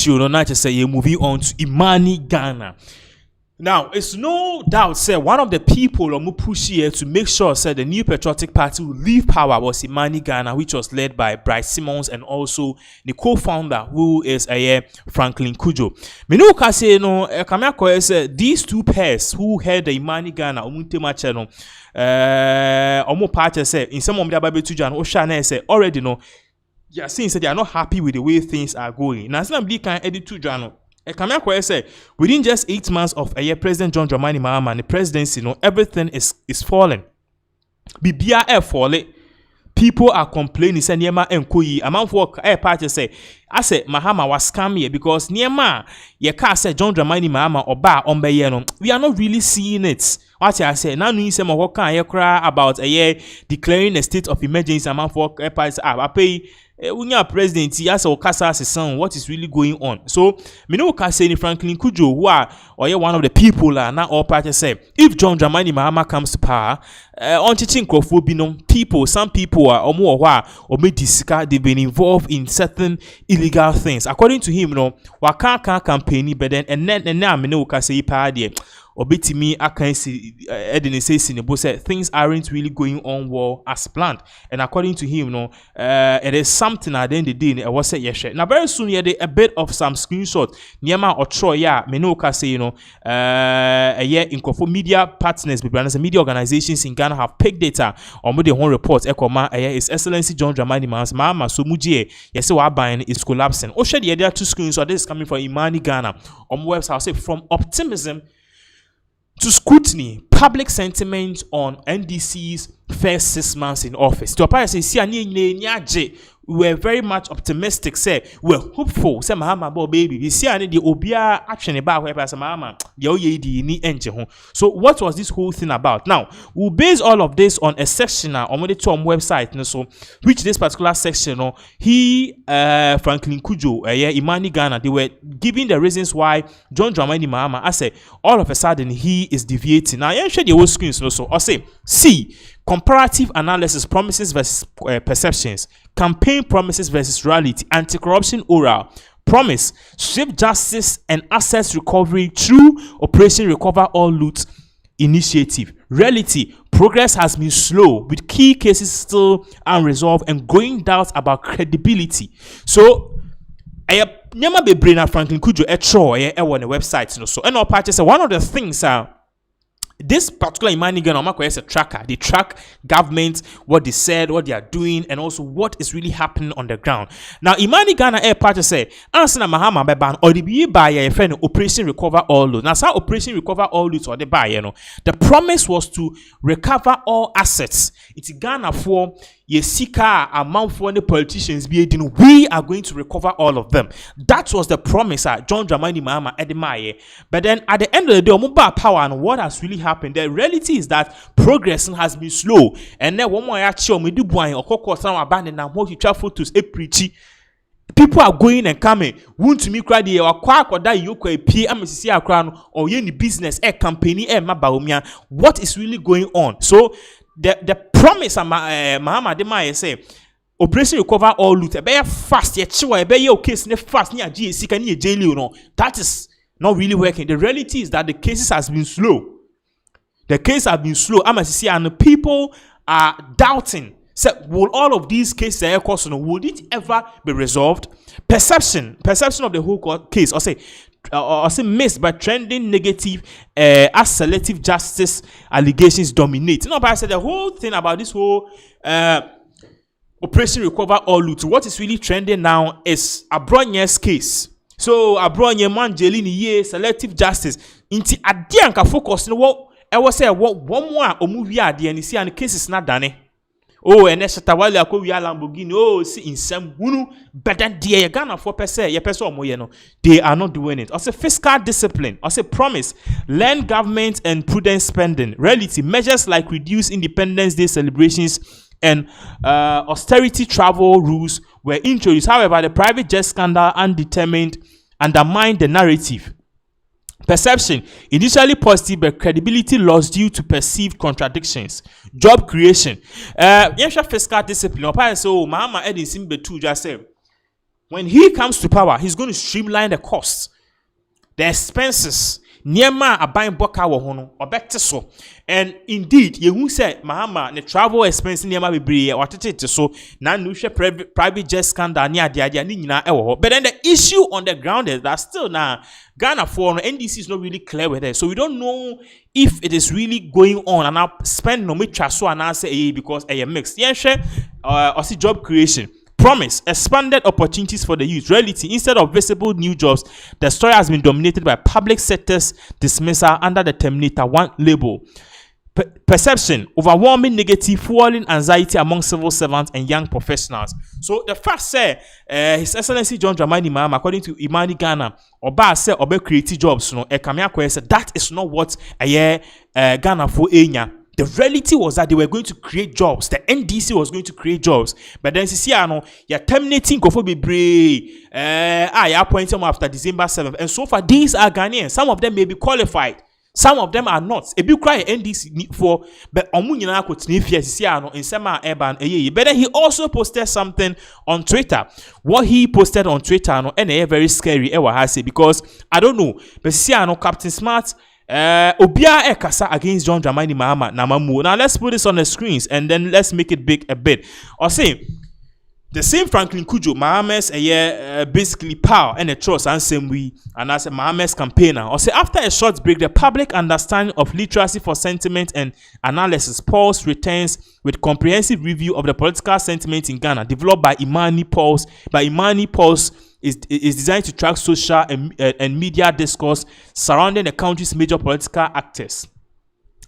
you know, not just say you're moving on to Imani Ghana. Now, it's no doubt, say one of the people who push here to make sure, say the New Patriotic Party will leave power was Imani Ghana, which was led by Bryce Simmons and also the co-founder, who is Franklin Kujo. Menu ka say no, Kamako say these two pairs who head the Imani Ghana, Omuntema channel, Omo party say in some of the Bible to Jan Oshana say already no, yeah, since they are not happy with the way things are going. Now, some big can edit to Jano. Say within just 8 months of a year, President John Dramani Mahama and the presidency, you know, everything is falling. Bibia air falling. People are complaining. Say Niema Nkoyi. Amount for air party say. I said Mahama was scam here because Niema ye can't say John Dramani Mahama or Ba Ombeyeno. We are not really seeing it. What I say now, you say what can you cry about a year declaring a state of emergency? Amount for air party. I pay. When you're president, he has a son. What is really going on? So, me know can say Franklin Kujo, who are or one of the people are now all parties say if John Dramani Mahama comes to power, on teaching people, some people are or more or they've been involved in certain illegal things. According to him, you know, waka campaign, but then and now me know can say party. Obetimi akansi Edini says in the book said things aren't really going on well as planned, and according to him, you know, it is something at the end of the day. I was said yes. Now very soon, yeah, a bit of some screenshot. Niema or Troy, yeah, Menoka say, you know, a year in media partners, but media organizations in Ghana have picked data on what they want reports. Ekoma, His Excellency John Dramani Mahama, so Mujie, yes, what buying is collapsing. Oh, share the other two screenshots. This is coming from Imani Ghana on website. I'll say from optimism to scrutiny, public sentiment on NDC's first 6 months in office. To apply, say, we were very much optimistic. Say, we're hopeful. Say, Mahama, bo baby. We see the obia action about where Mahama, the OYD ni engine. So, what was this whole thing about? Now, we'll base all of this on a section on the Tom website. So, which this particular section, Franklin Kujo, Imani Ghana, they were giving the reasons why John Dramani Mahama, I say, all of a sudden he is deviating. Now, I share the whole screen. So, I'll say, C. Comparative analysis, promises versus perceptions, campaign promises versus reality, anti-corruption oral, promise, swift justice and assets recovery through Operation Recover All Loot initiative. Reality, progress has been slow with key cases still unresolved and growing doubts about credibility. So, never be brain Franklin Kujo on the website. So, and our party say one of the things this particular Imani Ghana is a tracker. They track government, what they said, what they are doing, and also what is really happening on the ground. Now, Imani Ghana Air Party say, Answer Mahama Beban or the be by a friend Operation Recover All Loot. Now, how Operation Recover All Loot or the buy, the promise was to recover all assets. It's Ghana for Yesika amount for the politicians be we are going to recover all of them. That was the promise John Dramani Mahama Edemaye. But then at the end of the day, mobile power and what has really happened, the reality is that progress has been slow. And then one more actually me do boy or cocoa some abandon and more photos a preachy. People are going and coming. Won't me cry the or quack or die you could pay a crown or any business a company mabaumia. What is really going on? So the promise Mahama Demaye say Operation Recover All Loot be fast yet sure be your case ne fast near GSC can you jail you know that is not really working. The reality is that the cases has been slow. The case have been slow. And the people are doubting. So, will all of these cases will it ever be resolved? Perception of the whole case, or say missed by trending negative as selective justice allegations dominate. But I said the whole thing about this whole Operation Recover All Loot. What is really trending now is Abronye's case. So Abronye man jelini ye selective justice. Inti adianka focus no what I was say what one more or movie adi and see and the case is not done. Oh, and Neshatawali ako we are Lamborghini. Oh, see in some wunu better dear Ghana 4%. Ye person mo no. They are not doing it. Also fiscal discipline. Also promise. Learn government and prudent spending. Reality measures like reduce Independence Day celebrations and austerity travel rules were introduced. However, the private jet scandal undermined the narrative. Perception, initially positive, but credibility lost due to perceived contradictions. Job creation. Fiscal discipline. So, Mahama Edin Simbe too just said, When he comes to power, he's going to streamline the costs, the expenses. Niema aban boka wo ho no obete so. And indeed, you say Mahama the travel expense niema bebre watete so na no hwe private jet scandal ni ade ni nyina e wo ho. But then the issue on the ground is that still now Ghana for NDC is not really clear with it. So we don't know if it is really going on and now spend no metwa so and say because a mixed. Yen hwe or see job creation. Promise expanded opportunities for the youth. Reality, instead of visible new jobs, the story has been dominated by public sector's dismissal under the Terminator 1 label. Perception, overwhelming negative, fueling anxiety among civil servants and young professionals. So the fact say His Excellency John Dramani Mahama, according to Imani Ghana, Oba say Oba create jobs, no, that is not what Ghana for Enya. The reality was that they were going to create jobs. The NDC was going to create jobs. But then, you're terminating Kofo Bebre. You're appointing them after December 7th. And so far, these are Ghanaians. Some of them may be qualified. Some of them are not. If you cry NDC for, but but then he also posted something on Twitter. What he posted on Twitter, and very scary, because I don't know. But Captain Smart. Obia Ekasa against John Dramani Mahama Namamu. Now let's put this on the screens and then let's make it big a bit. Or say the same Franklin Kujo, Mahama's basically power and a trust and same we and as a Mahama's campaigner. Or say after a short break, the public understanding of literacy for sentiment and analysis Pulse returns with comprehensive review of the political sentiment in Ghana, developed by Imani Pulse. Imani Pulse is designed to track social and media discourse surrounding the country's major political actors.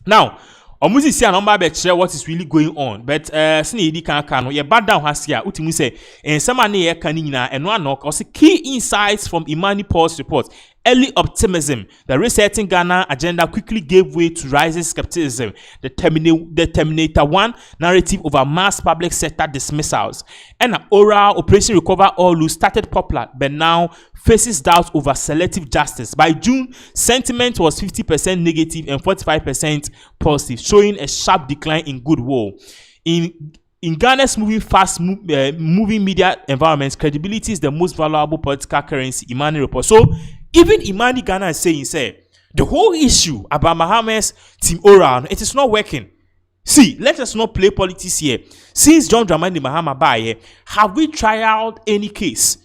Now, Omuzi see a number bet share what is really going on, but sini kan ye bad down has here. Utimu say and some ne kanina and one knock also key insights from Imani Pulse report. Early optimism, the resetting Ghana agenda quickly gave way to rising skepticism. The Terminator 1 narrative over mass public sector dismissals and an oral Operation Recover or Lose started popular, but now faces doubt over selective justice. By June, sentiment was 50% negative and 45% positive, showing a sharp decline in goodwill. In Ghana's moving media environments, credibility is the most valuable political currency. Imani report. So even Imani Ghana is saying, the whole issue about Mahama's team oral, it is not working. See, let us not play politics here. Since John Dramani Mahama by have we tried out any case?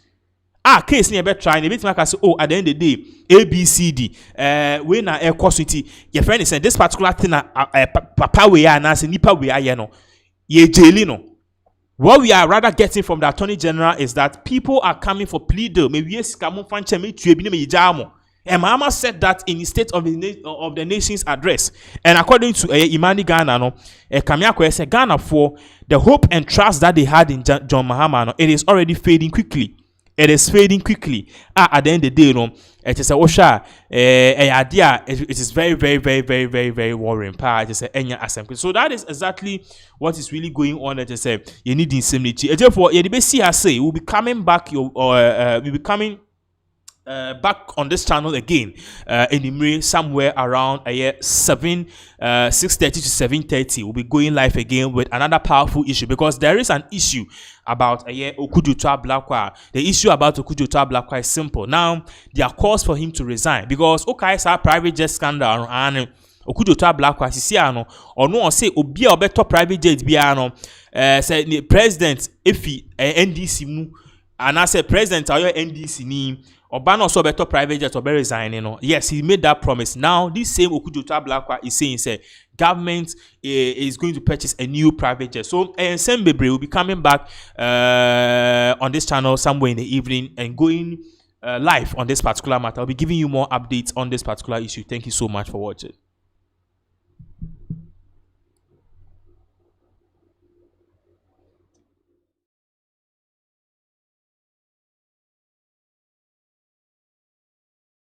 Case near better trying a bit like I say, at the end of the day, A, B, C, D. When I cosity, your friend is saying this particular thing, papa we are, and I say, nipa we are, ye jailino. What we are rather getting from the Attorney General is that people are coming for plea deal. Maybe yes, come on, and Mahama said that in his State of the Nation's address. And according to Imani Ghana, Ghana for the hope and trust that they had in John Mahama, it is already fading quickly. It is fading quickly. At the end of the day, it is a washa. It is very, very, very, very, very, very worrying. So that is exactly what is really going on. It is you need indemnity. Therefore, we'll be coming back. We'll be coming back on this channel again in somewhere around 6:30 to 7:30. We'll be going live again with another powerful issue, because there is an issue about Okudjota Blakwa. The issue about Okudjota Blakwa is simple. Now there are calls for him to resign because it's a private jet scandal and Okudjota Blakwa sisiano or no say obi obeto private jet biano say president efi NDC mu and I said president or your NDC ni Obano also better private jet or be resigning. Yes, he made that promise. Now, this same Okudjota Blakwa is saying, government is going to purchase a new private jet. So, Sembebre will be coming back on this channel somewhere in the evening and going live on this particular matter. I'll be giving you more updates on this particular issue. Thank you so much for watching.